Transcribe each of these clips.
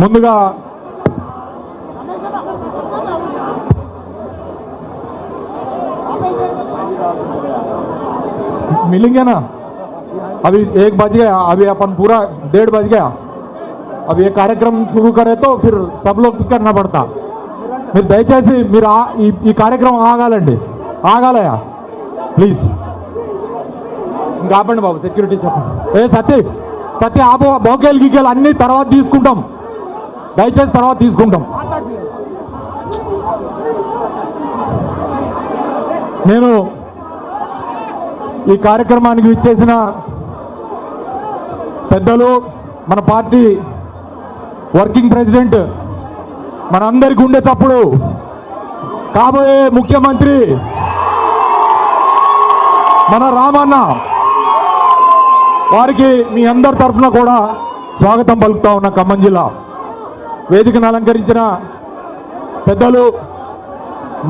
ముందుగా मिलेंगे ना, अभी 1 बज गया, अभी अपन पूरा 1:30 बज गया। अब ये कार्यक्रम शुरू करे तो फिर सब लोग करना पड़ता। మీరు దయచేసి మీరు ఈ కార్యక్రమం ఆగాలండి, ఆగాలయా ప్లీజ్. ఇంకా ఆపండి బాబు, సెక్యూరిటీ చెప్పండి. సత్య ఆపు, బోకేలు గీకేలు అన్నీ తర్వాత తీసుకుంటాం, దయచేసి తర్వాత తీసుకుంటాం. నేను ఈ కార్యక్రమానికి విచ్చేసిన పెద్దలు, మన పార్టీ వర్కింగ్ ప్రెసిడెంట్, మనందరి గుండె చప్పుడు, కాబోయే ముఖ్యమంత్రి మన రామన్న వారికి మీ అందరి తరఫున కూడా స్వాగతం పలుకుతా ఉన్న ఖమ్మం జిల్లా. వేదికను అలంకరించిన పెద్దలు,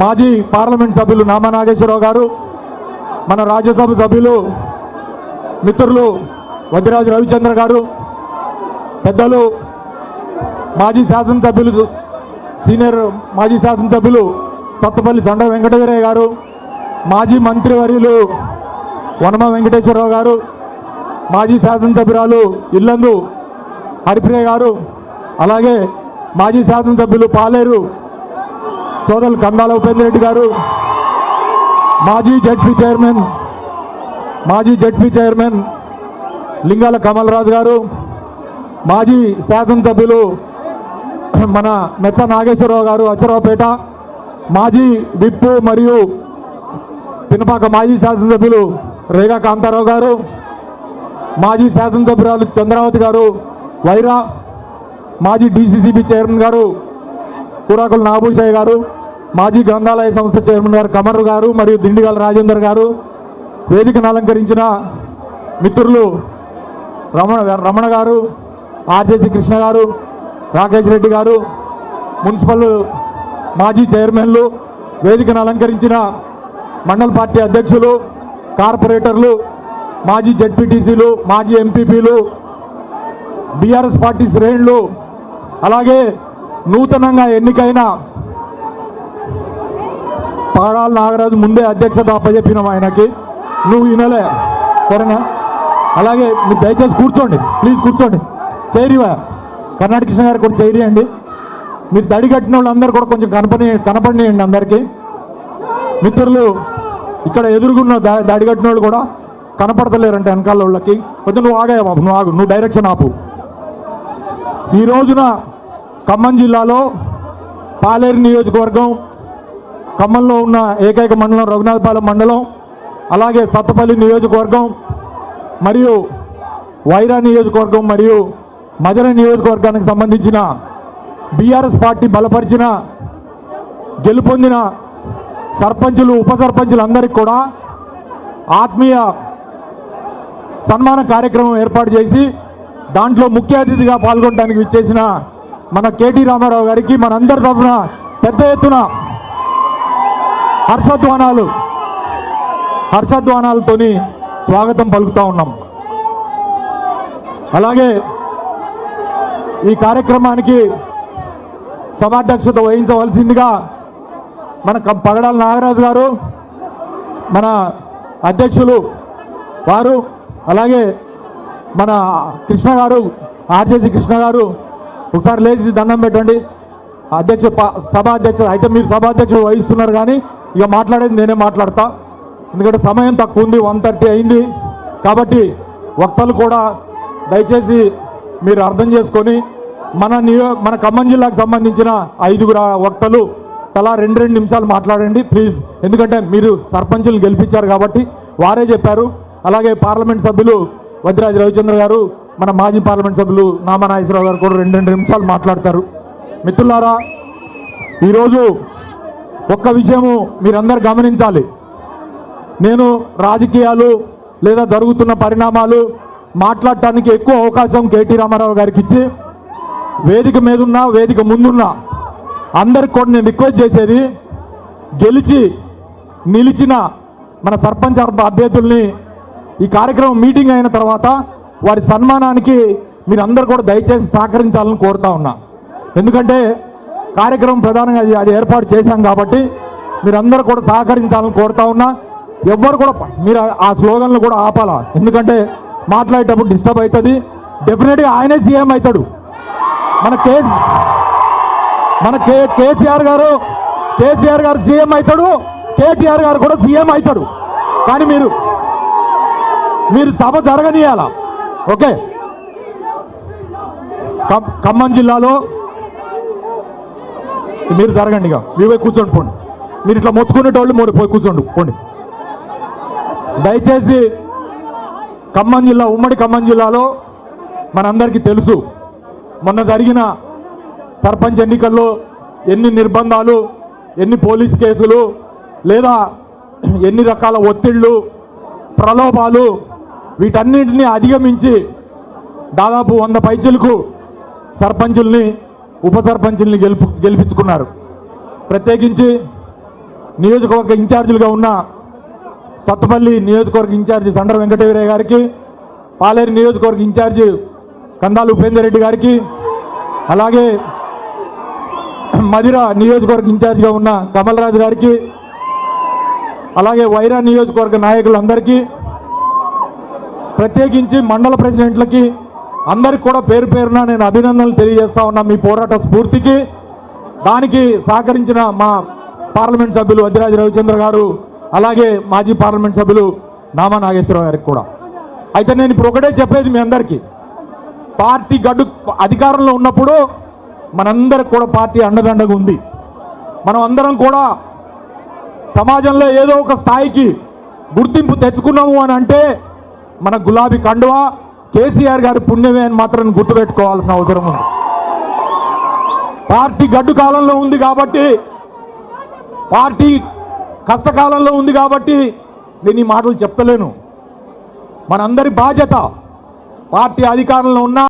మాజీ పార్లమెంట్ సభ్యులు నామా నాగేశ్వరరావు గారు, మన రాజ్యసభ సభ్యులు మిత్రులు వద్దిరాజు రవిచంద్ర గారు, పెద్దలు మాజీ శాసనసభ్యులు, సీనియర్ మాజీ శాసనసభ్యులు సత్తపల్లి సండ వెంకటవీరయ్య గారు, మాజీ మంత్రివర్యులు వనమ వెంకటేశ్వరరావు గారు, మాజీ శాసనసభ్యురాలు ఇల్లందు హరిప్రియ గారు, అలాగే మాజీ శాసనసభ్యులు పాలేరు సోదరులు కందాల ఉపేంద్ర రెడ్డి గారు, మాజీ జడ్పీ చైర్మన్ లింగాల కమలరాజు గారు, మాజీ శాసనసభ్యులు మన మెచ్చ నాగేశ్వరరావు గారు అచ్చరావుపేట, మాజీ విప్పు మరియు పినపాక మాజీ శాసనసభ్యులు రేగా కాంతారావు గారు, మాజీ శాసనసభ్యురాలు చంద్రావతి గారు వైరా, మాజీ DCCB చైర్మన్ గారు కూరాకుల నాగభూషయ్య గారు, మాజీ గ్రంథాలయ సంస్థ చైర్మన్ గారు కమర్ గారు మరియు దిండిగల రాజేందర్ గారు, వేదికను అలంకరించిన మిత్రులు రమణ గారు, RJC కృష్ణ గారు, రాకేష్ రెడ్డి గారు, మున్సిపల్ మాజీ చైర్మన్లు, వేదికను అలంకరించిన మండల పార్టీ అధ్యక్షులు, కార్పొరేటర్లు, మాజీ జడ్పీటీసీలు, మాజీ ఎంపీపీలు, BRS పార్టీ శ్రేణులు, అలాగే నూతనంగా ఎన్నికైన పాడాల నాగరాజు ముందే అధ్యక్షత అప్పచెప్పినాం ఆయనకి, నువ్వు వినలే సరేనా. అలాగే మీరు దయచేసి కూర్చోండి, ప్లీజ్ కూర్చోండి. చైరివా కర్ణాటక కృష్ణ గారు కూడా చైరియండి. మీరు దడి కట్టిన వాళ్ళందరూ కూడా కొంచెం కనపడియండి అందరికీ. మిత్రులు ఇక్కడ ఎదురుగున్న దడి కట్టిన వాళ్ళు కూడా కనపడతలేరంటే వెనకాల వాళ్ళకి. కొంచెం నువ్వు ఆగాయా బాబు, నువ్వు ఆగు, నువ్వు డైరెక్షన్ ఆపు. ఈ రోజున ఖమ్మం జిల్లాలో పాలేరు నియోజకవర్గం, ఖమ్మంలో ఉన్న ఏకైక మండలం రఘునాథపాలెం మండలం, అలాగే సత్తపల్లి నియోజకవర్గం మరియు వైరా నియోజకవర్గం మరియు మధుర నియోజకవర్గానికి సంబంధించిన BRS పార్టీ బలపరిచిన గెలుపొందిన సర్పంచులు, ఉప సర్పంచులు అందరికీ కూడా ఆత్మీయ సన్మాన కార్యక్రమం ఏర్పాటు చేసి దాంట్లో ముఖ్య అతిథిగా పాల్గొనడానికి విచ్చేసిన మన KT రామారావు గారికి మనందరి తరఫున పెద్ద ఎత్తున హర్షధ్వానాలతోని స్వాగతం పలుకుతూ ఉన్నాం. అలాగే ఈ కార్యక్రమానికి సభాధ్యక్షత వహించవలసిందిగా మన పగడాల నాగరాజు గారు, మన అధ్యక్షులు వారు, అలాగే మన కృష్ణ గారు, RJC కృష్ణ గారు, ఒకసారి లేచి దండం పెట్టండి. సభాధ్యక్షుడు అయితే మీరు సభాధ్యక్షుడు వహిస్తున్నారు, కానీ ఇక మాట్లాడేది నేనే మాట్లాడతా, ఎందుకంటే సమయం తక్కువ ఉంది, 1:30 అయింది. కాబట్టి వక్తలు కూడా దయచేసి మీరు అర్థం చేసుకొని మన ఖమ్మం జిల్లాకు సంబంధించిన 5 వక్తలు తలా 2 నిమిషాలు మాట్లాడండి ప్లీజ్. ఎందుకంటే మీరు సర్పంచులు గెలిపించారు కాబట్టి వారే చెప్పారు. అలాగే పార్లమెంట్ సభ్యులు వద్దిరాజు రవిచంద్ర గారు, మన మాజీ పార్లమెంట్ సభ్యులు నామా నాగేశ్వరరావు గారు కూడా 2 నిమిషాలు మాట్లాడతారు. మిత్రులారా, ఈరోజు ఒక్క విషయము మీరందరూ గమనించాలి. నేను రాజకీయాలు లేదా జరుగుతున్న పరిణామాలు మాట్లాడటానికి ఎక్కువ అవకాశం KT రామారావు గారికి ఇచ్చి, వేదిక మీద ఉన్న వేదిక ముందున్న అందరికి కూడా నేను రిక్వెస్ట్ చేసేది, గెలిచి నిలిచిన మన సర్పంచ్ అభ్యర్థుల్ని ఈ కార్యక్రమం మీటింగ్ అయిన తర్వాత వారి సన్మానానికి మీరు అందరూ కూడా దయచేసి సహకరించాలని కోరుతా ఉన్నా. ఎందుకంటే కార్యక్రమం ప్రధానంగా అది ఏర్పాటు చేశాం కాబట్టి మీరందరూ కూడా సహకరించాలని కోరుతా ఉన్నా. ఎవ్వరు కూడా మీరు ఆ స్లోగన్లు కూడా ఆపాలా, ఎందుకంటే మాట్లాడేటప్పుడు డిస్టర్బ్ అవుతుంది. డెఫినెట్గా ఆయనే సీఎం అవుతాడు. మన కేసీఆర్ గారు సీఎం అవుతాడు, కేటీఆర్ గారు కూడా సీఎం అవుతాడు. కానీ మీరు సభ జరగనీయాల. ఓకే, ఖమ్మం జిల్లాలో మీరు జరగండి, ఇక మీరు కూర్చోండి పోండి. మీరు ఇట్లా మొత్తుకునేటోళ్ళు పోయి కూర్చోండి పోండి. దయచేసి ఉమ్మడి ఖమ్మం జిల్లాలో మనందరికీ తెలుసు, మొన్న జరిగిన సర్పంచ్ ఎన్నికల్లో ఎన్ని నిర్బంధాలు, ఎన్ని పోలీస్ కేసులు, లేదా ఎన్ని రకాల ఒత్తిళ్లు, ప్రలోభాలు, వీటన్నింటినీ అధిగమించి దాదాపు 100 పైచీలకు సర్పంచుల్ని, ఉప సర్పంచుల్ని గెలిపించుకున్నారు. ప్రత్యేకించి నియోజకవర్గ ఇన్ఛార్జీలుగా ఉన్న సత్తుపల్లి నియోజకవర్గ ఇన్ఛార్జి సండ్ర వెంకటవీరయ్య గారికి, పాలేరు నియోజకవర్గ ఇన్ఛార్జి కందాలు ఉపేందర్ రెడ్డి గారికి, అలాగే మధిర నియోజకవర్గ ఇన్ఛార్జిగా ఉన్న కమల్ రాజు గారికి, అలాగే వైరా నియోజకవర్గ నాయకులందరికీ, ప్రత్యేకించి మండల ప్రెసిడెంట్లకి అందరికి కూడా పేరు పేరున నేను అభినందనలు తెలియజేస్తా ఉన్నా. మీ పోరాట స్ఫూర్తికి, దానికి సహకరించిన మా పార్లమెంట్ సభ్యులు వద్దిరాజు రవిచంద్ర గారు, అలాగే మాజీ పార్లమెంట్ సభ్యులు నామా నాగేశ్వరరావు గారికి కూడా. అయితే నేను ఇప్పుడు ఒకటే చెప్పేది మీ అందరికీ, పార్టీ గడ్డు అధికారంలో ఉన్నప్పుడు మనందరికి కూడా పార్టీ అండదండగా ఉంది. మనం అందరం కూడా సమాజంలో ఏదో ఒక స్థాయికి గుర్తింపు తెచ్చుకున్నాము అని అంటే మన గులాబీ కండువా కేసీఆర్ గారి పుణ్యమే అని మాత్రం గుర్తుపెట్టుకోవాల్సిన అవసరం ఉంది. పార్టీ గడ్డు కాలంలో ఉంది కాబట్టి, పార్టీ కష్టకాలంలో ఉంది కాబట్టి నేను ఈ మాటలు చెప్తలేను. మనందరి బాధ్యత, పార్టీ అధికారంలో ఉన్న